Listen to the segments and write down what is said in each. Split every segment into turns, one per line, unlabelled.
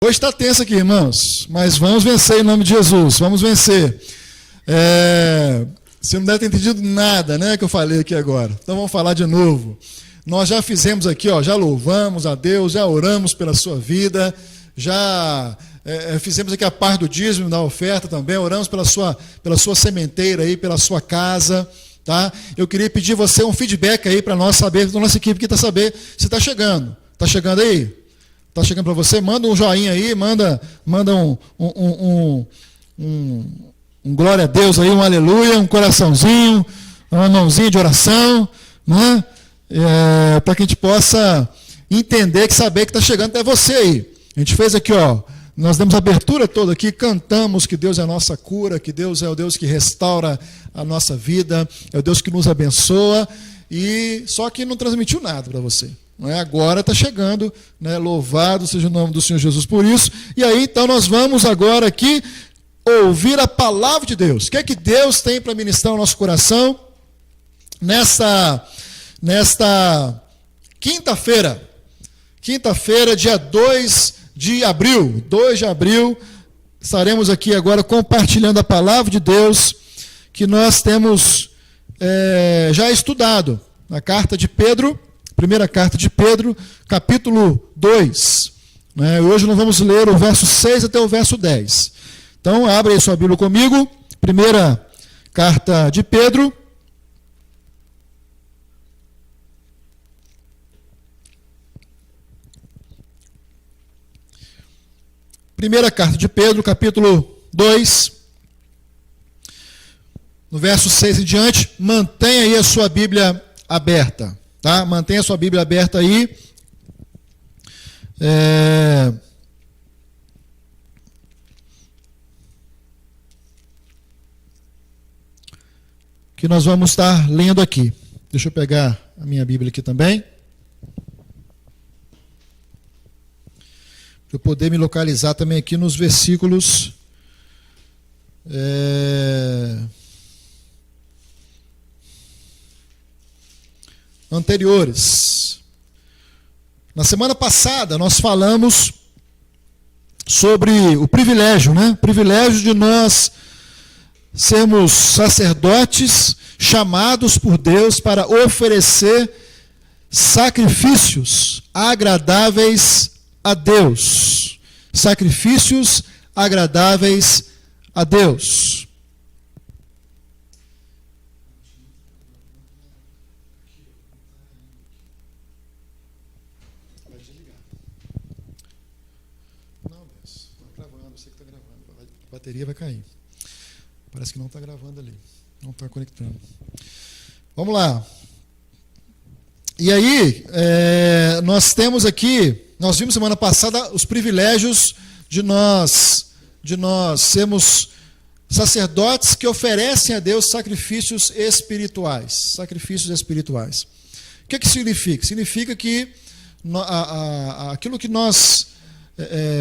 Hoje está tenso aqui, irmãos, mas vamos vencer em nome de Jesus, vamos vencer. Você não deve ter entendido nada, né, que eu falei aqui agora. Então vamos falar de novo. Nós já fizemos aqui, já louvamos a Deus, já oramos pela sua vida, já fizemos aqui a parte do dízimo, da oferta também, oramos pela sua sementeira aí, pela sua casa, tá? Eu queria pedir você um feedback aí para nós saber, da nossa equipe que está saber se está chegando. Está chegando aí? Está chegando para você? Manda um joinha aí, manda um glória a Deus aí, um aleluia, um coraçãozinho, uma mãozinha de oração, né? Para que a gente possa entender, saber que está chegando até você aí. A gente fez aqui, nós demos a abertura toda aqui, cantamos que Deus é a nossa cura, que Deus é o Deus que restaura a nossa vida, é o Deus que nos abençoa, e só que não transmitiu nada para você. Não é? Agora está chegando, né? Louvado seja o nome do Senhor Jesus por isso. E aí, então, nós vamos agora aqui ouvir a palavra de Deus. O que é que Deus tem para ministrar no nosso coração nesta quinta-feira, dia 2 de abril, estaremos aqui agora compartilhando a palavra de Deus que nós temos já estudado na carta de Pedro, primeira carta de Pedro, capítulo 2. Né? Hoje nós vamos ler o verso 6 até o verso 10. Então, abre aí sua Bíblia comigo, primeira carta de Pedro, capítulo 2, no verso 6 em diante. Mantenha aí a sua Bíblia aberta, tá? Mantenha a sua Bíblia aberta aí. Que nós vamos estar lendo aqui. Deixa eu pegar a minha Bíblia aqui também, para eu poder me localizar também aqui nos versículos anteriores. Na semana passada nós falamos sobre o privilégio, né? O privilégio de nós sermos sacerdotes chamados por Deus para oferecer sacrifícios agradáveis a Deus. Sacrifícios agradáveis a Deus. Não, está gravando, eu sei que está gravando. A bateria vai cair. Parece que não está gravando ali. Não está conectando. Vamos lá. E aí, nós temos aqui, nós vimos semana passada os privilégios de nós sermos sacerdotes que oferecem a Deus sacrifícios espirituais. Sacrifícios espirituais. O que significa? Significa que aquilo que nós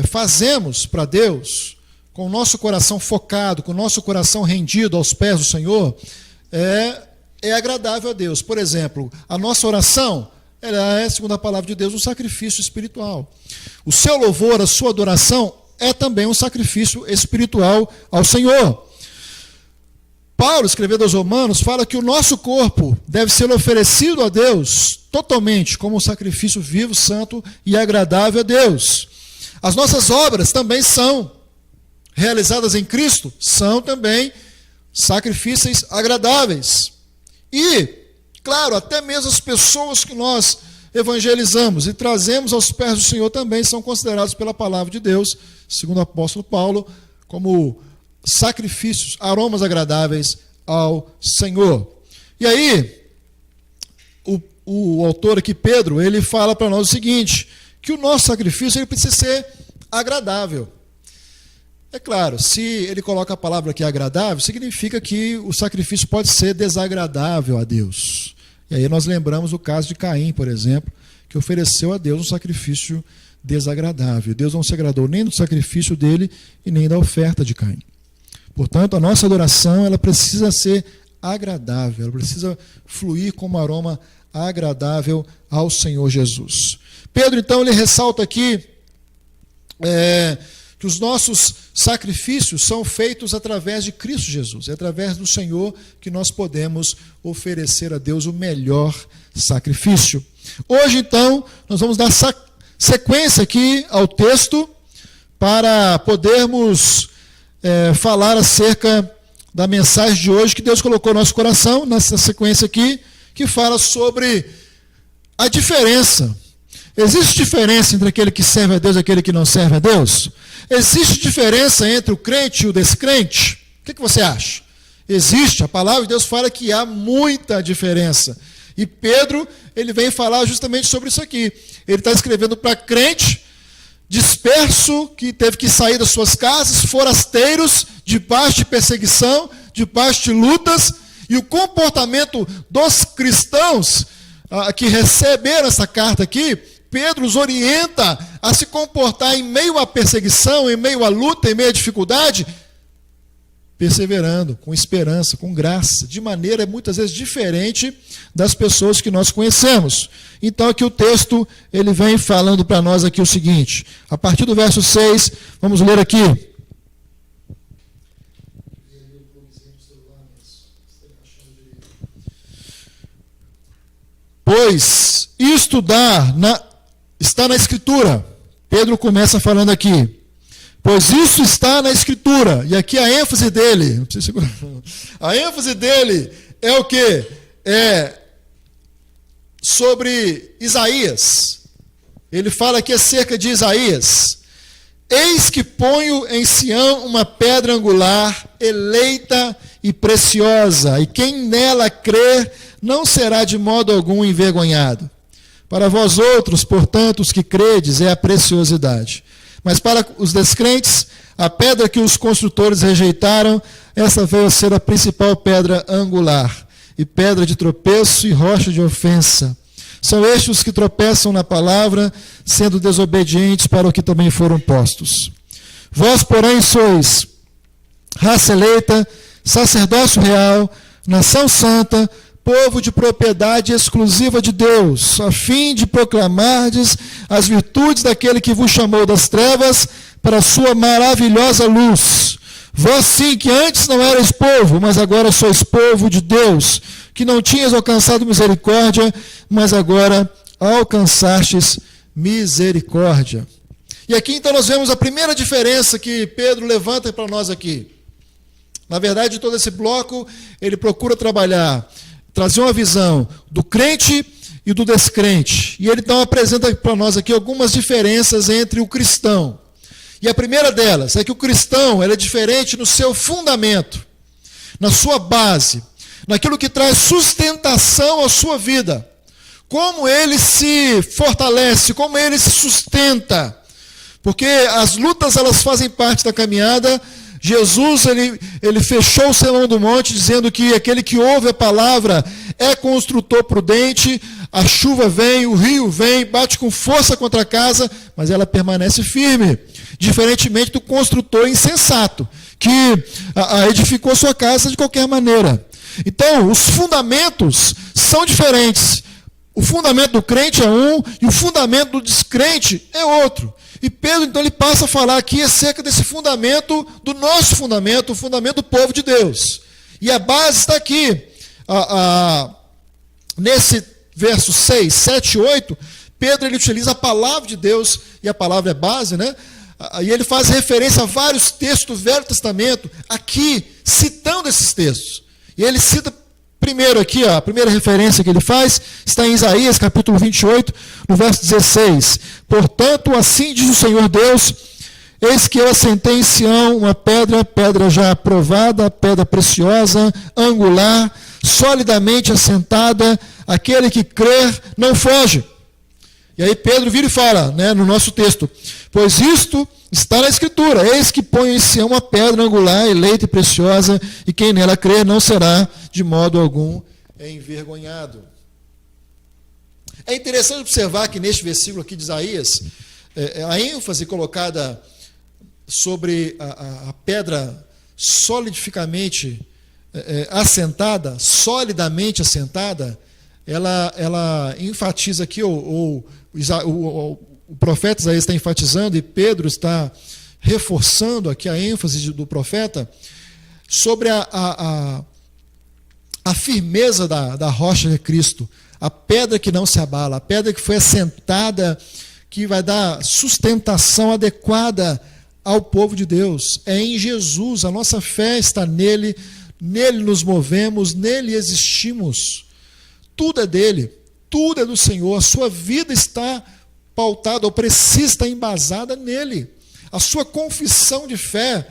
fazemos para Deus, com o nosso coração focado, com o nosso coração rendido aos pés do Senhor, é agradável a Deus. Por exemplo, a nossa oração, ela é, segundo a palavra de Deus, um sacrifício espiritual. O seu louvor, a sua adoração, é também um sacrifício espiritual ao Senhor. Paulo, escrevendo aos Romanos, fala que o nosso corpo deve ser oferecido a Deus totalmente como um sacrifício vivo, santo e agradável a Deus. As nossas obras também são realizadas em Cristo, são também sacrifícios agradáveis. E, claro, até mesmo as pessoas que nós evangelizamos e trazemos aos pés do Senhor também são considerados pela palavra de Deus, segundo o apóstolo Paulo, como sacrifícios, aromas agradáveis ao Senhor. E aí, o autor aqui, Pedro, ele fala para nós o seguinte, que o nosso sacrifício ele precisa ser agradável. É claro, se ele coloca a palavra aqui agradável, significa que o sacrifício pode ser desagradável a Deus. E aí nós lembramos o caso de Caim, por exemplo, que ofereceu a Deus um sacrifício desagradável. Deus não se agradou nem do sacrifício dele e nem da oferta de Caim. Portanto, a nossa adoração ela precisa ser agradável, ela precisa fluir como aroma agradável ao Senhor Jesus. Pedro, então, ele ressalta aqui que os nossos sacrifícios são feitos através de Cristo Jesus. É através do Senhor que nós podemos oferecer a Deus o melhor sacrifício. Hoje, então, nós vamos dar sequência aqui ao texto para podermos falar acerca da mensagem de hoje que Deus colocou no nosso coração, nessa sequência aqui, que fala sobre a diferença. Existe diferença entre aquele que serve a Deus e aquele que não serve a Deus? Existe diferença entre o crente e o descrente? O que você acha? Existe. A palavra de Deus fala que há muita diferença. E Pedro, ele vem falar justamente sobre isso aqui. Ele está escrevendo para crente disperso, que teve que sair das suas casas, forasteiros, debaixo de perseguição, debaixo de lutas, e o comportamento dos cristãos que receberam essa carta aqui, Pedro os orienta a se comportar em meio à perseguição, em meio à luta, em meio à dificuldade, perseverando, com esperança, com graça, de maneira muitas vezes diferente das pessoas que nós conhecemos. Então aqui o texto, ele vem falando para nós aqui o seguinte, a partir do verso 6, vamos ler aqui. Pois isto está na Escritura. Pedro começa falando aqui. Pois isso está na Escritura. E aqui a ênfase dele, não precisa segurar. A ênfase dele é o quê? É sobre Isaías. Ele fala aqui acerca de Isaías. Eis que ponho em Sião uma pedra angular, eleita e preciosa, e quem nela crer não será de modo algum envergonhado. Para vós outros, portanto, os que credes, é a preciosidade. Mas para os descrentes, a pedra que os construtores rejeitaram, essa veio a ser a principal pedra angular, e pedra de tropeço e rocha de ofensa. São estes os que tropeçam na palavra, sendo desobedientes para o que também foram postos. Vós, porém, sois raça eleita, sacerdócio real, nação santa, povo de propriedade exclusiva de Deus, a fim de proclamardes as virtudes daquele que vos chamou das trevas para a sua maravilhosa luz. Vós sim, que antes não erais povo, mas agora sois povo de Deus, que não tinhas alcançado misericórdia, mas agora alcançastes misericórdia. E aqui então nós vemos a primeira diferença que Pedro levanta para nós aqui. Na verdade, todo esse bloco, ele procura trazer uma visão do crente e do descrente. E ele então apresenta para nós aqui algumas diferenças entre o cristão. E a primeira delas é que o cristão ele é diferente no seu fundamento, na sua base, naquilo que traz sustentação à sua vida. Como ele se fortalece, como ele se sustenta. Porque as lutas elas fazem parte da caminhada. Jesus ele fechou o sermão do monte dizendo que aquele que ouve a palavra é construtor prudente, a chuva vem, o rio vem, bate com força contra a casa, mas ela permanece firme, diferentemente do construtor insensato, que edificou sua casa de qualquer maneira. Então, os fundamentos são diferentes. O fundamento do crente é um e o fundamento do descrente é outro. E Pedro, então, ele passa a falar aqui acerca desse fundamento, do nosso fundamento, o fundamento do povo de Deus. E a base está aqui. Nesse verso 6, 7 e 8, Pedro ele utiliza a palavra de Deus, e a palavra é base, né? E ele faz referência a vários textos do Velho Testamento, aqui, citando esses textos. E ele cita primeiro aqui, a primeira referência que ele faz, está em Isaías, capítulo 28, no verso 16. Portanto, assim diz o Senhor Deus, eis que eu assentei em Sião uma pedra já aprovada, pedra preciosa, angular, solidamente assentada, aquele que crer não foge. E aí Pedro vira e fala, né, no nosso texto, pois isto está na Escritura, eis que ponho em Sião uma pedra angular, eleita e preciosa, e quem nela crer não será de modo algum envergonhado. É interessante observar que neste versículo aqui de Isaías, a ênfase colocada sobre a pedra solidamente assentada, ela enfatiza aqui, o profeta Isaías está enfatizando, e Pedro está reforçando aqui a ênfase do profeta, sobre a firmeza da rocha de Cristo, a pedra que não se abala, a pedra que foi assentada, que vai dar sustentação adequada ao povo de Deus. É em Jesus, a nossa fé está nele, nele nos movemos, nele existimos. Tudo é dele, tudo é do Senhor, a sua vida está pautada, ou precisa estar embasada nele. A sua confissão de fé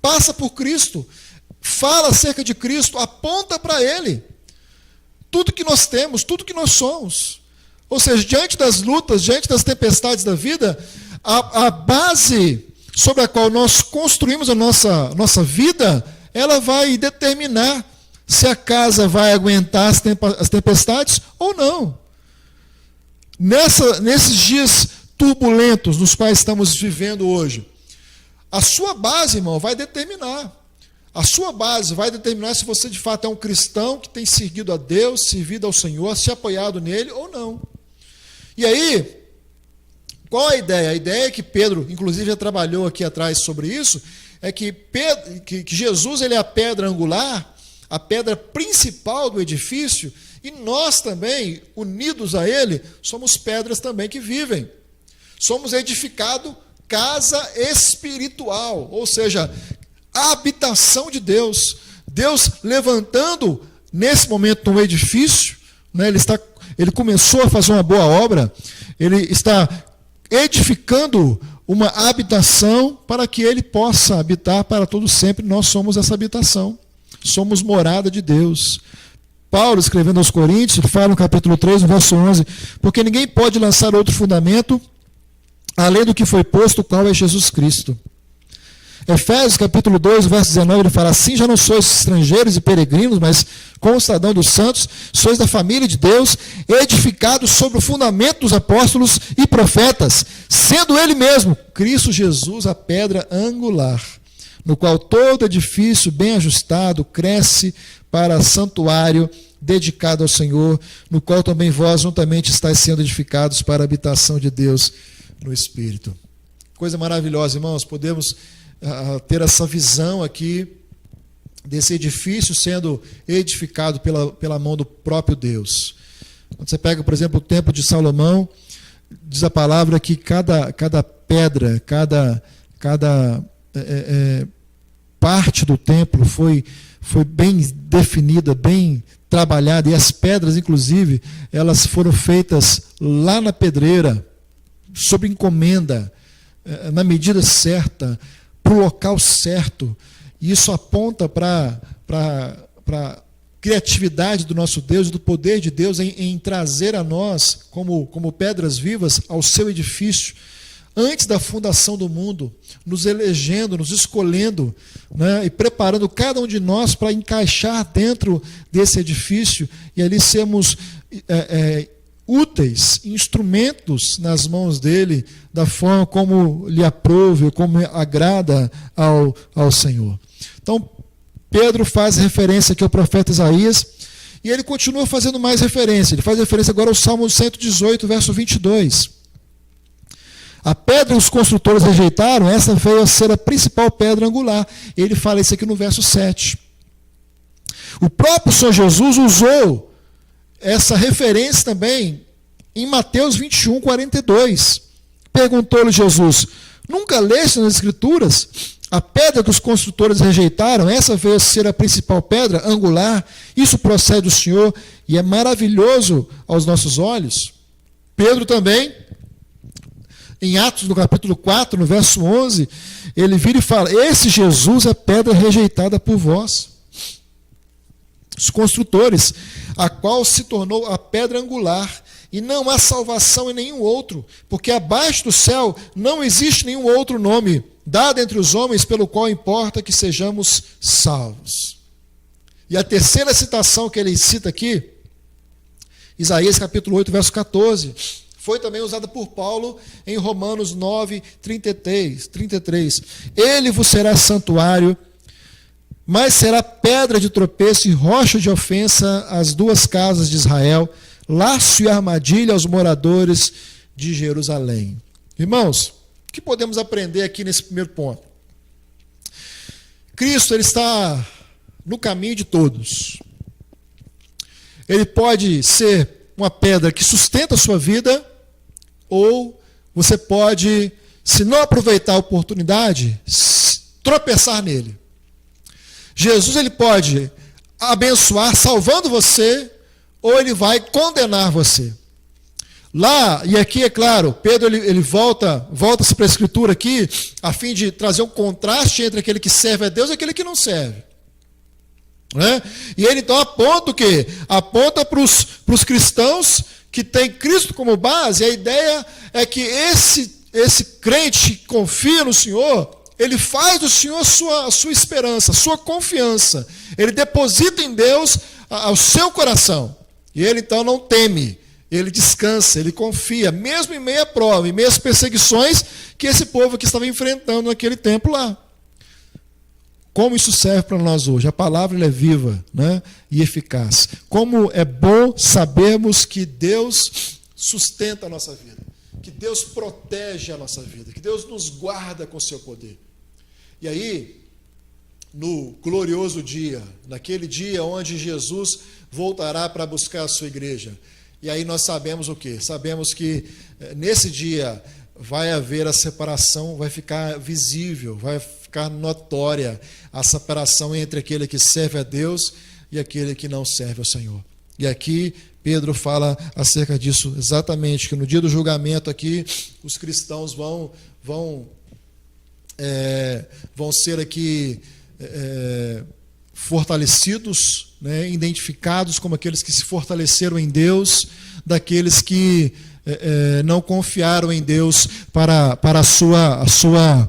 passa por Cristo, fala acerca de Cristo, aponta para ele. Tudo que nós temos, tudo que nós somos. Ou seja, diante das lutas, diante das tempestades da vida, a base sobre a qual nós construímos a nossa vida, ela vai determinar se a casa vai aguentar as tempestades ou não. Nesses dias turbulentos nos quais estamos vivendo hoje, a sua base, irmão, vai determinar. A sua base vai determinar se você de fato é um cristão que tem seguido a Deus, servido ao Senhor, se apoiado nele ou não. E aí, qual a ideia? A ideia é que Pedro, inclusive, já trabalhou aqui atrás sobre isso, é que Jesus ele é a pedra angular, a pedra principal do edifício, e nós também, unidos a ele, somos pedras também que vivem. Somos edificado casa espiritual, ou seja, a habitação de Deus. Deus levantando, nesse momento, um edifício, né, ele começou a fazer uma boa obra, ele está edificando uma habitação para que ele possa habitar para todo sempre. Nós somos essa habitação, somos morada de Deus. Paulo, escrevendo aos Coríntios, fala no capítulo 3, no verso 11, porque ninguém pode lançar outro fundamento além do que foi posto, o qual é Jesus Cristo. Efésios capítulo 2, verso 19, ele fala assim: já não sois estrangeiros e peregrinos, mas concidadãos dos santos, sois da família de Deus, edificados sobre o fundamento dos apóstolos e profetas, sendo ele mesmo, Cristo Jesus, a pedra angular, no qual todo edifício bem ajustado cresce para santuário dedicado ao Senhor, no qual também vós juntamente estáis sendo edificados para a habitação de Deus no Espírito. Coisa maravilhosa, irmãos, podemos ter essa visão aqui desse edifício sendo edificado pela mão do próprio Deus. Quando você pega, por exemplo, o templo de Salomão, diz a palavra que cada pedra, cada parte do templo foi bem definida, bem trabalhada, e as pedras, inclusive, elas foram feitas lá na pedreira, sob encomenda, na medida certa, para o local certo. E isso aponta para a criatividade do nosso Deus, do poder de Deus em trazer a nós, como pedras vivas, ao seu edifício, antes da fundação do mundo, nos elegendo, nos escolhendo, né, e preparando cada um de nós para encaixar dentro desse edifício e ali sermos úteis, instrumentos nas mãos dele, da forma como lhe aprouve, como agrada ao Senhor. Então, Pedro faz referência aqui ao profeta Isaías, e ele continua fazendo mais referência. Ele faz referência agora ao Salmo 118, verso 22. A pedra os construtores rejeitaram, essa veio a ser a principal pedra angular. Ele fala isso aqui no verso 7. O próprio Senhor Jesus usou essa referência também em Mateus 21, 42. Perguntou-lhe Jesus: nunca leste nas Escrituras? A pedra que os construtores rejeitaram, essa veio a ser a principal pedra angular. Isso procede do Senhor e é maravilhoso aos nossos olhos. Pedro também, em Atos, no capítulo 4, no verso 11, ele vira e fala: esse Jesus é pedra rejeitada por vós, os construtores, a qual se tornou a pedra angular, e não há salvação em nenhum outro, porque abaixo do céu não existe nenhum outro nome dado entre os homens pelo qual importa que sejamos salvos. E a terceira citação que ele cita aqui, Isaías capítulo 8, verso 14, foi também usada por Paulo em Romanos 9, 33. Ele vos será santuário, mas será pedra de tropeço e rocha de ofensa às duas casas de Israel, laço e armadilha aos moradores de Jerusalém. Irmãos, o que podemos aprender aqui nesse primeiro ponto? Cristo, ele está no caminho de todos. Ele pode ser uma pedra que sustenta a sua vida, ou você pode, se não aproveitar a oportunidade, tropeçar nele. Jesus, ele pode abençoar salvando você, ou ele vai condenar você. Lá, e aqui é claro, Pedro ele volta-se para a Escritura aqui, a fim de trazer um contraste entre aquele que serve a Deus e aquele que não serve. Né? E ele então aponta o quê? Aponta para os cristãos que têm Cristo como base. A ideia é que esse crente que confia no Senhor, ele faz do Senhor a sua esperança, a sua confiança. Ele deposita em Deus o seu coração. E ele então não teme. Ele descansa, ele confia, mesmo em meio à prova, em meio às perseguições que esse povo aqui estava enfrentando naquele tempo lá. Como isso serve para nós hoje? A palavra ela é viva, né, e eficaz. Como é bom sabermos que Deus sustenta a nossa vida, que Deus protege a nossa vida, que Deus nos guarda com o seu poder. E aí, no glorioso dia, naquele dia onde Jesus voltará para buscar a sua igreja, e aí nós sabemos o quê? Sabemos que nesse dia vai haver a separação, vai ficar visível, vai ficar notória a separação entre aquele que serve a Deus e aquele que não serve ao Senhor. E aqui Pedro fala acerca disso exatamente, que no dia do julgamento aqui os cristãos vão ser aqui fortalecidos, né, identificados como aqueles que se fortaleceram em Deus, daqueles que não confiaram em Deus para a sua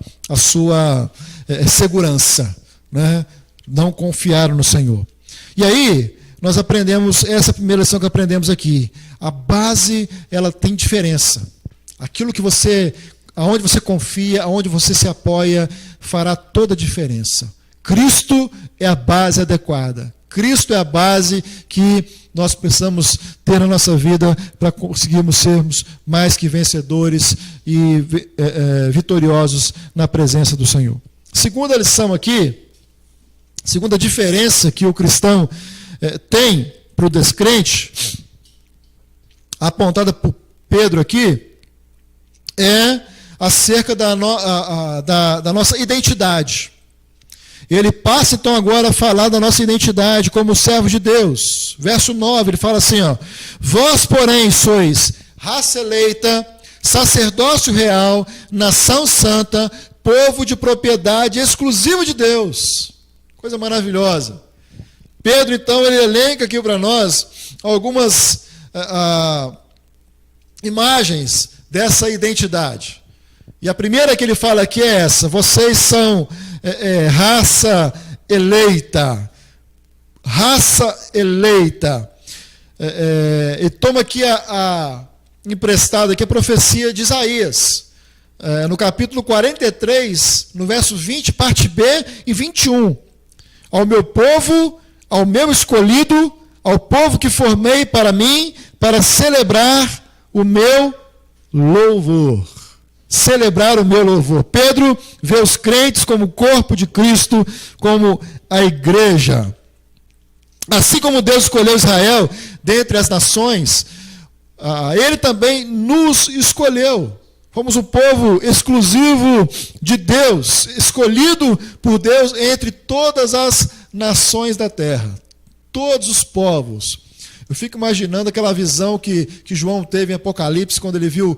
segurança, né? Não confiaram no Senhor. E aí nós aprendemos essa primeira lição que aprendemos aqui. A base ela tem diferença. Aquilo que aonde você confia, aonde você se apoia, fará toda a diferença. Cristo é a base adequada. Cristo é a base que nós precisamos ter na nossa vida para conseguirmos sermos mais que vencedores e vitoriosos na presença do Senhor. Segunda lição aqui, segunda diferença que o cristão tem para o descrente, apontada por Pedro aqui, é acerca da nossa identidade. Ele passa então agora a falar da nossa identidade como servos de Deus. Verso 9, ele fala assim, ó: vós, porém, sois raça eleita, sacerdócio real, nação santa, povo de propriedade exclusiva de Deus. Coisa maravilhosa. Pedro, então, ele elenca aqui para nós algumas imagens dessa identidade. E a primeira que ele fala aqui é essa: vocês são raça eleita. Raça eleita. E toma aqui emprestada aqui a profecia de Isaías. No capítulo 43, no verso 20, parte B e 21. Ao meu povo, ao meu escolhido, ao povo que formei para mim, para celebrar o meu louvor. Celebrar o meu louvor. Pedro vê os crentes como o corpo de Cristo, como a igreja. Assim como Deus escolheu Israel dentre as nações, Ele também nos escolheu. Fomos um povo exclusivo de Deus, escolhido por Deus entre todas as nações da terra. Todos os povos. Eu fico imaginando aquela visão que João teve em Apocalipse, quando ele viu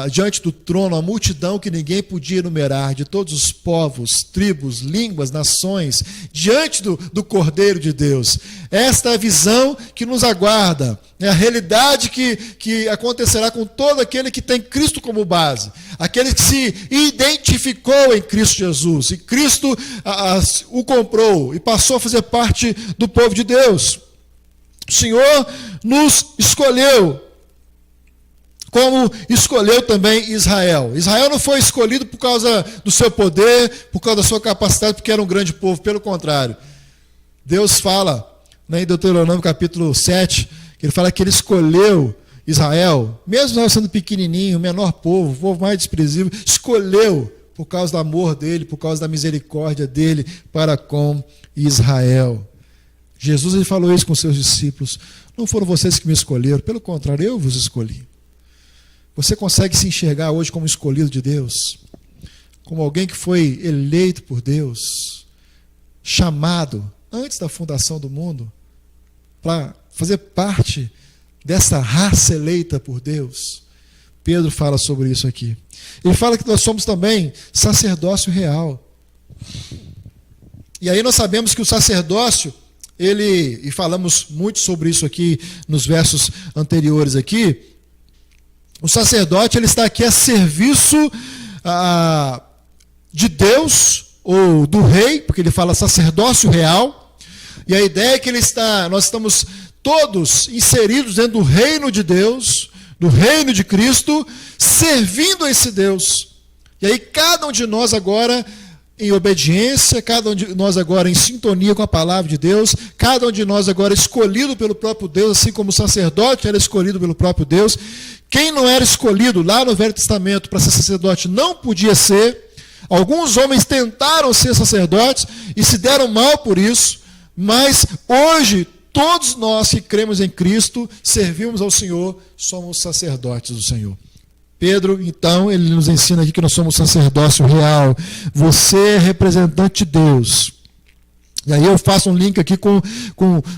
diante do trono a multidão que ninguém podia enumerar, de todos os povos, tribos, línguas, nações, diante do Cordeiro de Deus. Esta é a visão que nos aguarda, é a realidade que acontecerá com todo aquele que tem Cristo como base, aquele que se identificou em Cristo Jesus, e Cristo o comprou e passou a fazer parte do povo de Deus. O Senhor nos escolheu, como escolheu também Israel. Israel não foi escolhido por causa do seu poder, por causa da sua capacidade, porque era um grande povo. Pelo contrário, Deus fala, em Deuteronômio capítulo 7, que Ele fala que Ele escolheu Israel, mesmo nós sendo pequenininho, o menor povo, o povo mais desprezível, escolheu por causa do amor dele, por causa da misericórdia dele para com Israel. Jesus ele falou isso com seus discípulos. Não foram vocês que me escolheram, pelo contrário, eu vos escolhi. Você consegue se enxergar hoje como escolhido de Deus? Como alguém que foi eleito por Deus, chamado antes da fundação do mundo, para fazer parte dessa raça eleita por Deus? Pedro fala sobre isso aqui. Ele fala que nós somos também sacerdócio real. E aí nós sabemos que o sacerdócio, e falamos muito sobre isso aqui nos versos anteriores aqui, o sacerdote ele está aqui a serviço de Deus, ou do rei, porque ele fala sacerdócio real, e a ideia é que nós estamos todos inseridos dentro do reino de Deus, do reino de Cristo, servindo a esse Deus. E aí cada um de nós agora em obediência, cada um de nós agora em sintonia com a palavra de Deus, cada um de nós agora escolhido pelo próprio Deus, assim como o sacerdote era escolhido pelo próprio Deus. Quem não era escolhido lá no Velho Testamento para ser sacerdote não podia ser. Alguns homens tentaram ser sacerdotes e se deram mal por isso, mas hoje todos nós que cremos em Cristo, servimos ao Senhor, somos sacerdotes do Senhor. Pedro, então, ele nos ensina aqui que nós somos sacerdócio real. Você é representante de Deus. E aí eu faço um link aqui com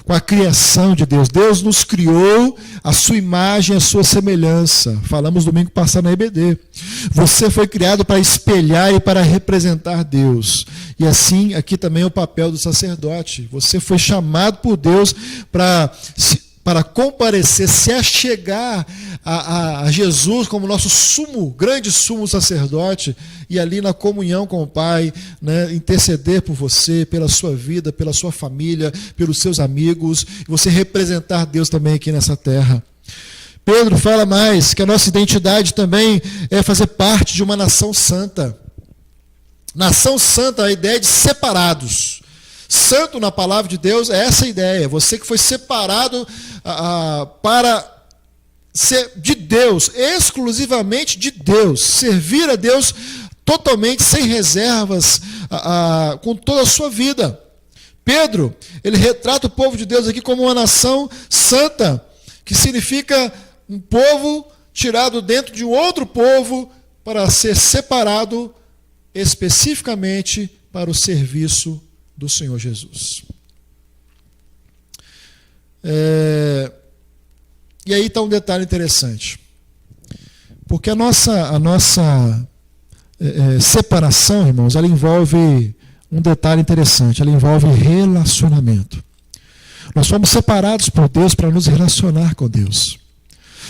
a criação de Deus. Deus nos criou a sua imagem, a sua semelhança. Falamos domingo passado na EBD. Você foi criado para espelhar e para representar Deus. E assim, aqui também é o papel do sacerdote. Você foi chamado por Deus para comparecer, se achegar a Jesus como nosso grande sumo sacerdote, e ali na comunhão com o Pai, né, interceder por você, pela sua vida, pela sua família, pelos seus amigos, e você representar Deus também aqui nessa terra. Pedro fala mais, que a nossa identidade também é fazer parte de uma nação santa. Nação santa, a ideia de separados. Santo na palavra de Deus é essa ideia. Você que foi separado para ser de Deus, exclusivamente de Deus, servir a Deus totalmente, sem reservas, com toda a sua vida. Pedro, ele retrata o povo de Deus aqui como uma nação santa, que significa um povo tirado dentro de um outro povo para ser separado especificamente para o serviço do Senhor Jesus. E aí está um detalhe interessante. Porque a nossa separação, irmãos, ela envolve um detalhe interessante. Ela envolve relacionamento. Nós fomos separados por Deus para nos relacionar com Deus.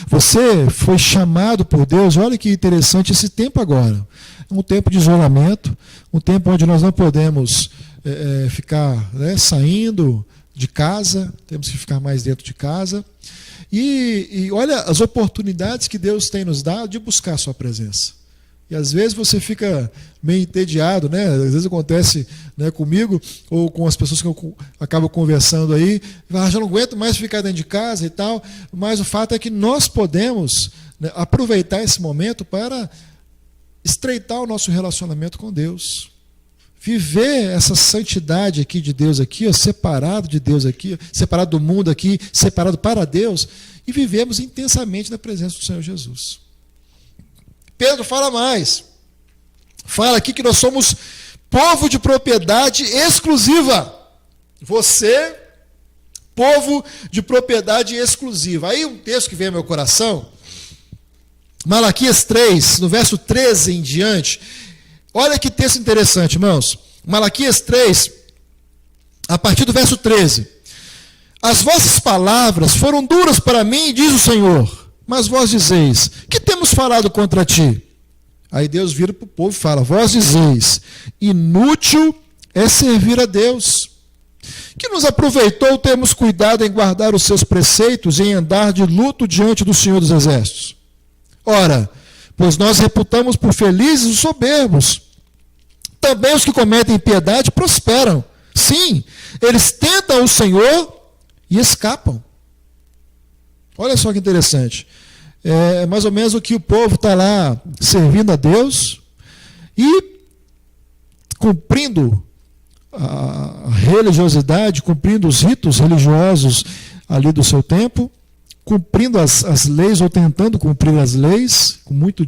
Você foi chamado por Deus, olha que interessante esse tempo agora. É um tempo de isolamento, um tempo onde nós não podemos ficar saindo de casa, temos que ficar mais dentro de casa. E olha as oportunidades que Deus tem nos dado de buscar a sua presença. E às vezes você fica meio entediado, né? Às vezes acontece, né, comigo ou com as pessoas que eu acabo conversando aí, já não aguento mais ficar dentro de casa e tal, mas o fato é que nós podemos, né, aproveitar esse momento para estreitar o nosso relacionamento com Deus. Viver essa santidade aqui de Deus aqui, separado de Deus aqui, separado do mundo aqui, separado para Deus, e vivemos intensamente na presença do Senhor Jesus. Pedro fala mais. Fala aqui que nós somos povo de propriedade exclusiva. Você, povo de propriedade exclusiva. Aí um texto que vem ao meu coração, Malaquias 3, no verso 13 em diante. Olha que texto interessante, irmãos. Malaquias 3, a partir do verso 13. As vossas palavras foram duras para mim, diz o Senhor, mas vós dizeis, que temos falado contra ti? Aí Deus vira para o povo e fala, vós dizeis, inútil é servir a Deus. Que nos aproveitou termos cuidado em guardar os seus preceitos e em andar de luto diante do Senhor dos Exércitos. Ora, pois nós reputamos por felizes os soberbos. Também os que cometem impiedade prosperam. Sim, eles tentam o Senhor e escapam. Olha só que interessante. É mais ou menos o que o povo está lá servindo a Deus e cumprindo a religiosidade, cumprindo os ritos religiosos ali do seu tempo, cumprindo as leis ou tentando cumprir as leis, com muito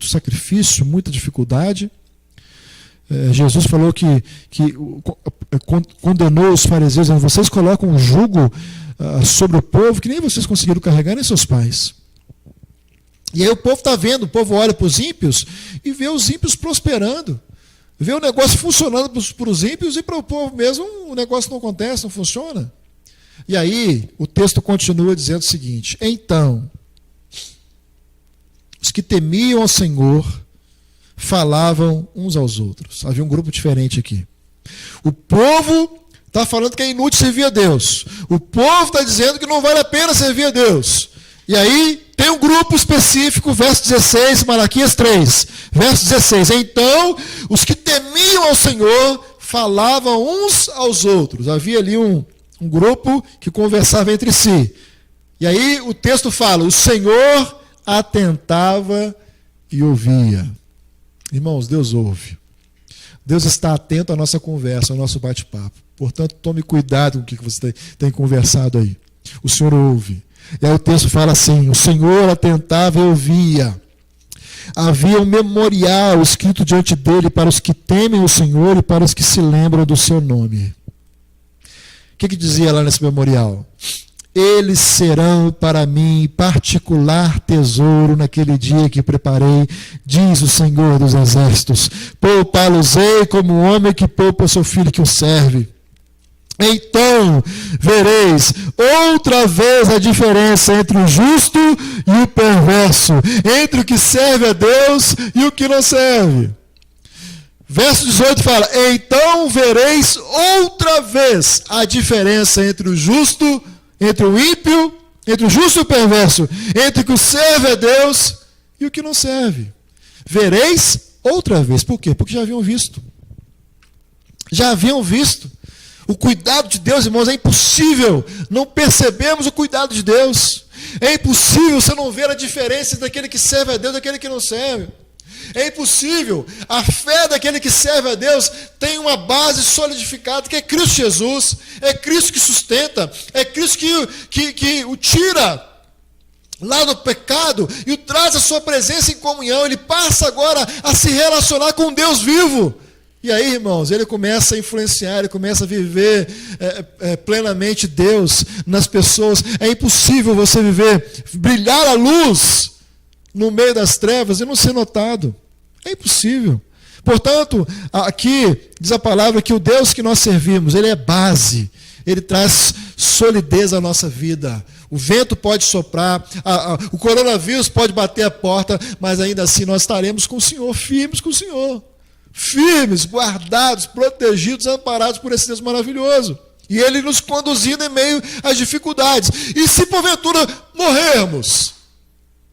sacrifício, muita dificuldade. Jesus falou que condenou os fariseus, dizendo: vocês colocam um jugo sobre o povo que nem vocês conseguiram carregar, nem seus pais. E aí o povo está vendo, o povo olha para os ímpios e vê os ímpios prosperando, vê o negócio funcionando para os ímpios, e para o povo mesmo o negócio não acontece, não funciona. E aí o texto continua dizendo o seguinte: então, os que temiam ao Senhor falavam uns aos outros. Havia um grupo diferente aqui. O povo está falando que é inútil servir a Deus. O povo está dizendo que não vale a pena servir a Deus. E aí tem um grupo específico, verso 16, Malaquias 3, verso 16. Então, os que temiam ao Senhor falavam uns aos outros. Havia ali um grupo que conversava entre si. E aí o texto fala: o Senhor atentava e ouvia. Irmãos, Deus ouve. Deus está atento à nossa conversa, ao nosso bate-papo. Portanto, tome cuidado com o que você tem conversado aí. O Senhor ouve. E aí o texto fala assim: o Senhor atentava e ouvia. Havia um memorial escrito diante dele para os que temem o Senhor e para os que se lembram do seu nome. O que dizia lá nesse memorial? Eles serão para mim particular tesouro naquele dia que preparei, diz o Senhor dos Exércitos. Poupá-los-ei como um homem que poupa seu filho que o serve. Então vereis outra vez a diferença entre o justo e o perverso, entre o que serve a Deus e o que não serve. Verso 18 fala: então vereis outra vez a diferença entre o justo, entre o ímpio, entre o justo e o perverso, entre o que serve a Deus e o que não serve. Vereis outra vez. Por quê? Porque já haviam visto. Já haviam visto. O cuidado de Deus, irmãos, é impossível não percebermos o cuidado de Deus. É impossível você não ver a diferença daquele que serve a Deus e daquele que não serve. É impossível. A fé daquele que serve a Deus tem uma base solidificada, que é Cristo Jesus. É Cristo que sustenta. É Cristo que o tira lá do pecado e o traz a sua presença em comunhão. Ele passa agora a se relacionar com Deus vivo. E aí, irmãos, ele começa a influenciar, ele começa a viver plenamente Deus nas pessoas. É impossível você brilhar a luz no meio das trevas e não ser notado. É impossível. Portanto, aqui diz a palavra que o Deus que nós servimos, ele é base, ele traz solidez à nossa vida. O vento pode soprar, o coronavírus pode bater a porta, mas ainda assim nós estaremos com o Senhor, firmes com o Senhor. Firmes, guardados, protegidos, amparados por esse Deus maravilhoso. E ele nos conduzindo em meio às dificuldades. E se porventura morrermos,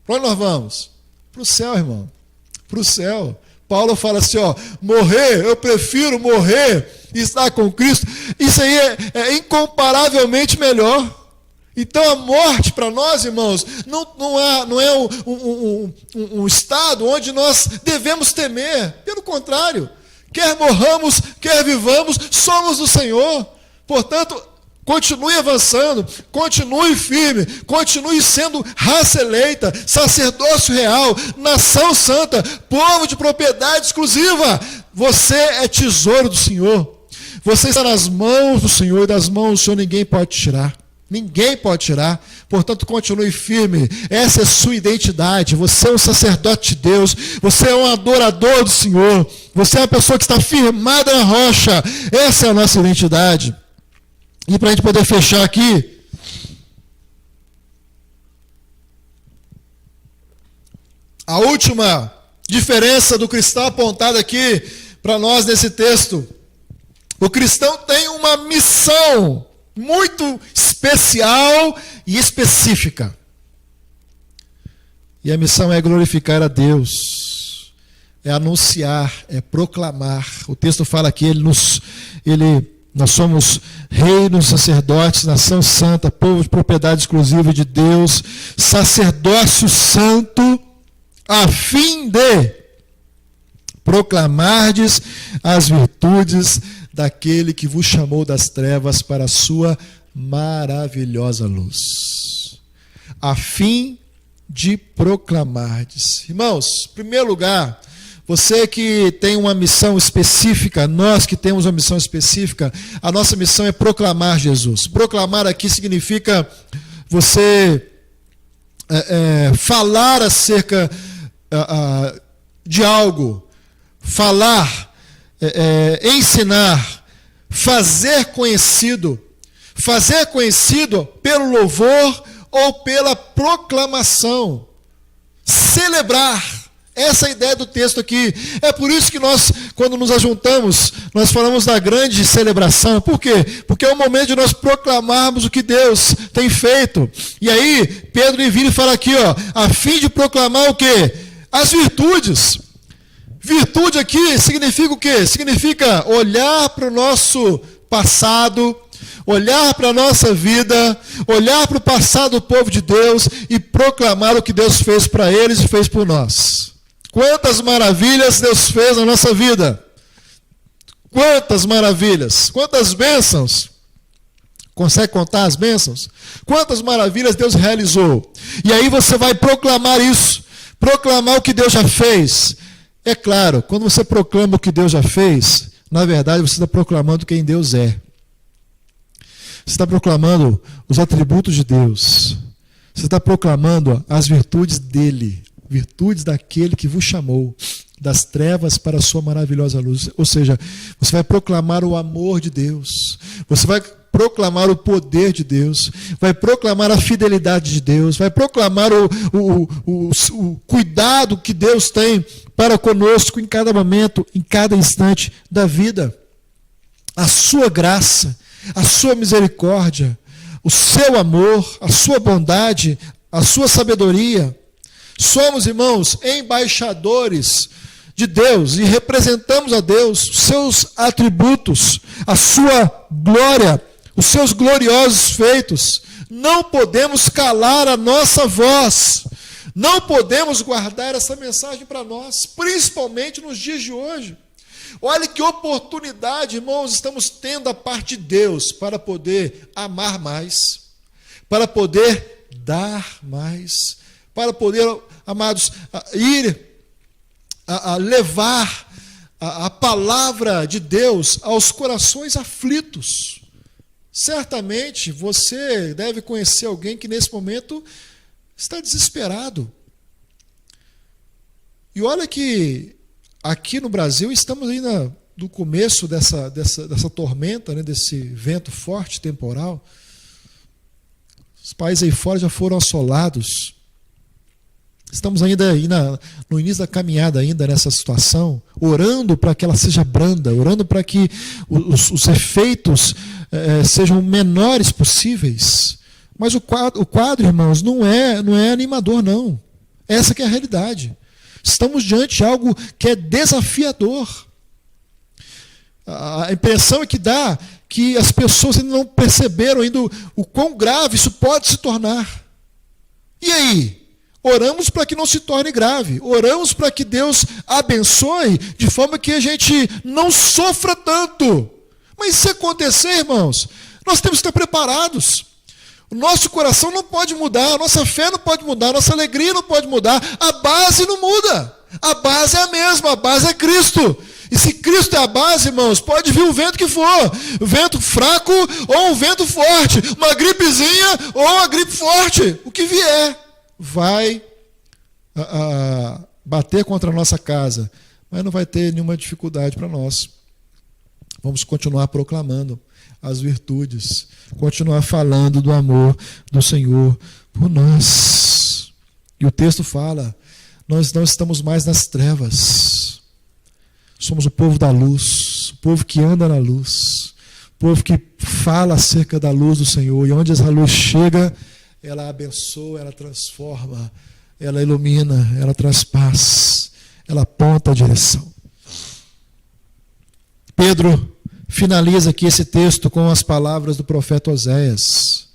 para onde nós vamos? Para o céu, irmão. Para o céu. Paulo fala assim, morrer, eu prefiro morrer e estar com Cristo. Isso aí é incomparavelmente melhor. Então a morte para nós, irmãos, não é um estado onde nós devemos temer. Pelo contrário, quer morramos, quer vivamos, somos do Senhor. Portanto, continue avançando, continue firme, continue sendo raça eleita, sacerdócio real, nação santa, povo de propriedade exclusiva. Você é tesouro do Senhor. Você está nas mãos do Senhor e das mãos do Senhor ninguém pode tirar. Ninguém pode tirar, portanto continue firme. Essa é a sua identidade. Você é um sacerdote de Deus, você é um adorador do Senhor, você é uma pessoa que está firmada na rocha. Essa é a nossa identidade. E para a gente poder fechar aqui, a última diferença do cristão apontada aqui para nós nesse texto: o cristão tem uma missão muito especial e específica. E a missão é glorificar a Deus, é anunciar, é proclamar. O texto fala que ele Nós somos reinos, sacerdotes, nação santa, povo de propriedade exclusiva de Deus, sacerdócio santo, a fim de proclamardes as virtudes daquele que vos chamou das trevas para a sua maravilhosa luz. A fim de proclamardes. Irmãos, em primeiro lugar, você que tem uma missão específica, nós que temos uma missão específica, a nossa missão é proclamar Jesus. Proclamar aqui significa você falar acerca de algo, falar, ensinar, fazer conhecido pelo louvor ou pela proclamação, celebrar. Essa é a ideia do texto aqui. É por isso que nós, quando nos ajuntamos, nós falamos da grande celebração. Por quê? Porque é o momento de nós proclamarmos o que Deus tem feito. E aí, Pedro vira e fala aqui, a fim de proclamar o quê? As virtudes. Virtude aqui significa o quê? Significa olhar para o nosso passado, olhar para a nossa vida, olhar para o passado do povo de Deus e proclamar o que Deus fez para eles e fez por nós. Quantas maravilhas Deus fez na nossa vida. Quantas maravilhas, quantas bênçãos. Consegue contar as bênçãos? Quantas maravilhas Deus realizou. E aí você vai proclamar isso, proclamar o que Deus já fez. É claro, quando você proclama o que Deus já fez, na verdade você está proclamando quem Deus é. Você está proclamando os atributos de Deus. Você está proclamando as virtudes dele. Virtudes daquele que vos chamou das trevas para a sua maravilhosa luz. Ou seja, você vai proclamar o amor de Deus. Você vai proclamar o poder de Deus. Vai proclamar a fidelidade de Deus. Vai proclamar o cuidado que Deus tem para conosco em cada momento, em cada instante da vida. A sua graça, a sua misericórdia, o seu amor, a sua bondade, a sua sabedoria. Somos, irmãos, embaixadores de Deus e representamos a Deus, os seus atributos, a sua glória, os seus gloriosos feitos. Não podemos calar a nossa voz, não podemos guardar essa mensagem para nós, principalmente nos dias de hoje. Olha que oportunidade, irmãos, estamos tendo da parte de Deus para poder amar mais, para poder dar mais, para poder, amados, ir a levar a palavra de Deus aos corações aflitos. Certamente você deve conhecer alguém que nesse momento está desesperado. E olha que aqui no Brasil estamos ainda no começo dessa tormenta, né, desse vento forte, temporal. Os países aí fora já foram assolados. Estamos ainda no início da caminhada ainda nessa situação, orando para que ela seja branda, orando para que os efeitos sejam menores possíveis. Mas o quadro, irmãos, não é animador, não. Essa que é a realidade. Estamos diante de algo que é desafiador. A impressão é que dá que as pessoas ainda não perceberam ainda o quão grave isso pode se tornar. E aí? Oramos para que não se torne grave. Oramos para que Deus abençoe de forma que a gente não sofra tanto. Mas se acontecer, irmãos, nós temos que estar preparados. O nosso coração não pode mudar, a nossa fé não pode mudar, a nossa alegria não pode mudar, a base não muda. A base é a mesma, a base é Cristo. E se Cristo é a base, irmãos, pode vir o vento que for, um vento fraco ou um vento forte, uma gripezinha ou uma gripe forte, o que vier vai bater contra a nossa casa, mas não vai ter nenhuma dificuldade para nós. Vamos continuar proclamando as virtudes, continuar falando do amor do Senhor por nós. E o texto fala, nós não estamos mais nas trevas, somos o povo da luz, o povo que anda na luz, o povo que fala acerca da luz do Senhor, e onde essa luz chega, ela abençoa, ela transforma, ela ilumina, ela traz paz, ela aponta a direção. Pedro finaliza aqui esse texto com as palavras do profeta Oséias,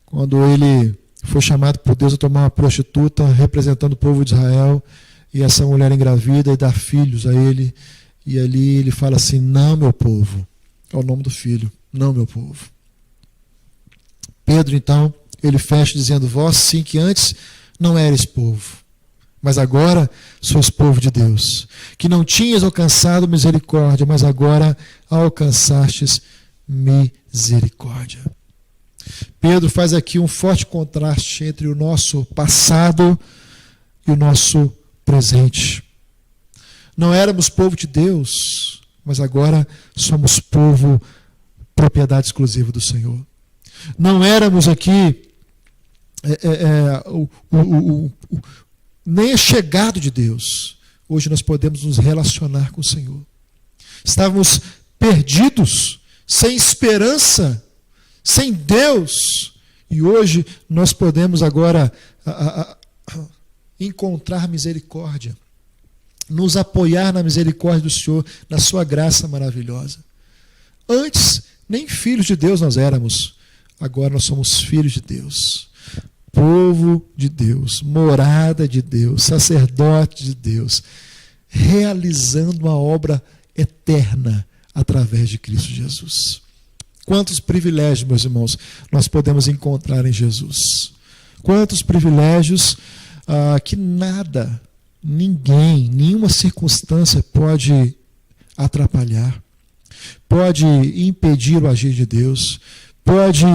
quando ele foi chamado por Deus a tomar uma prostituta representando o povo de Israel, e essa mulher engravida e dá filhos a ele, e ali ele fala assim: não, meu povo, é o nome do filho, não, meu povo. Pedro, então, ele fecha dizendo: vós sim que antes não eres povo, mas agora sois povo de Deus, que não tinhas alcançado misericórdia, mas agora alcançastes misericórdia. Pedro faz aqui um forte contraste entre o nosso passado e o nosso presente. Não éramos povo de Deus, mas agora somos povo, propriedade exclusiva do Senhor. Não éramos aqui nem chegado de Deus. Hoje nós podemos nos relacionar com o Senhor. Estávamos perdidos, sem esperança, sem Deus, e hoje nós podemos agora encontrar misericórdia, nos apoiar na misericórdia do Senhor, na sua graça maravilhosa. Antes, nem filhos de Deus nós éramos, agora nós somos filhos de Deus, povo de Deus, morada de Deus, sacerdote de Deus, realizando uma obra eterna através de Cristo Jesus. Quantos privilégios, meus irmãos, nós podemos encontrar em Jesus. Quantos privilégios que nada, ninguém, nenhuma circunstância pode atrapalhar, pode impedir o agir de Deus, pode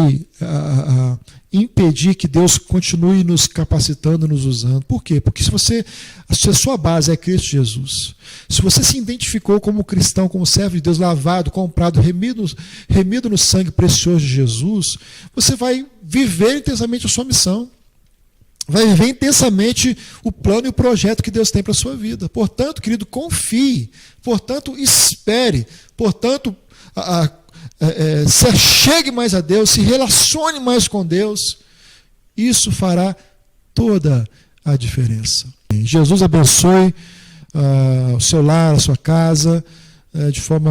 impedir que Deus continue nos capacitando, nos usando. Por quê? Porque se a sua base é Cristo Jesus, se você se identificou como cristão, como servo de Deus, lavado, comprado, remido no sangue precioso de Jesus, você vai viver intensamente a sua missão. Vai viver intensamente o plano e o projeto que Deus tem para a sua vida. Portanto, querido, confie. Portanto, espere. Portanto, se achegue mais a Deus, se relacione mais com Deus. Isso fará toda a diferença. Jesus abençoe o seu lar, a sua casa, de forma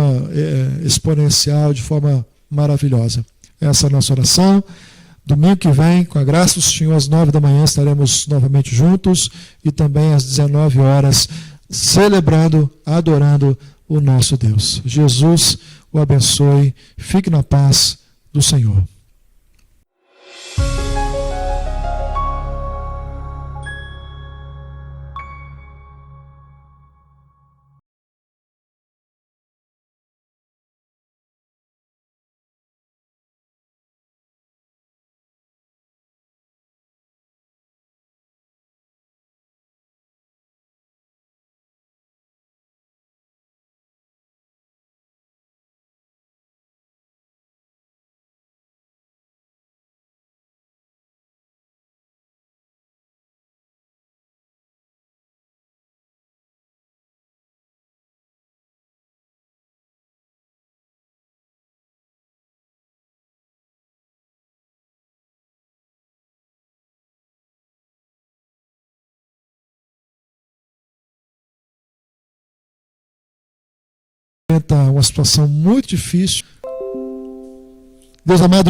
exponencial, de forma maravilhosa. Essa é a nossa oração. Domingo que vem, com a graça do Senhor, às 9 da manhã, estaremos novamente juntos e também às 19 horas, celebrando, adorando o nosso Deus. Jesus o abençoe. Fique na paz do Senhor. Uma situação muito difícil. Deus amado,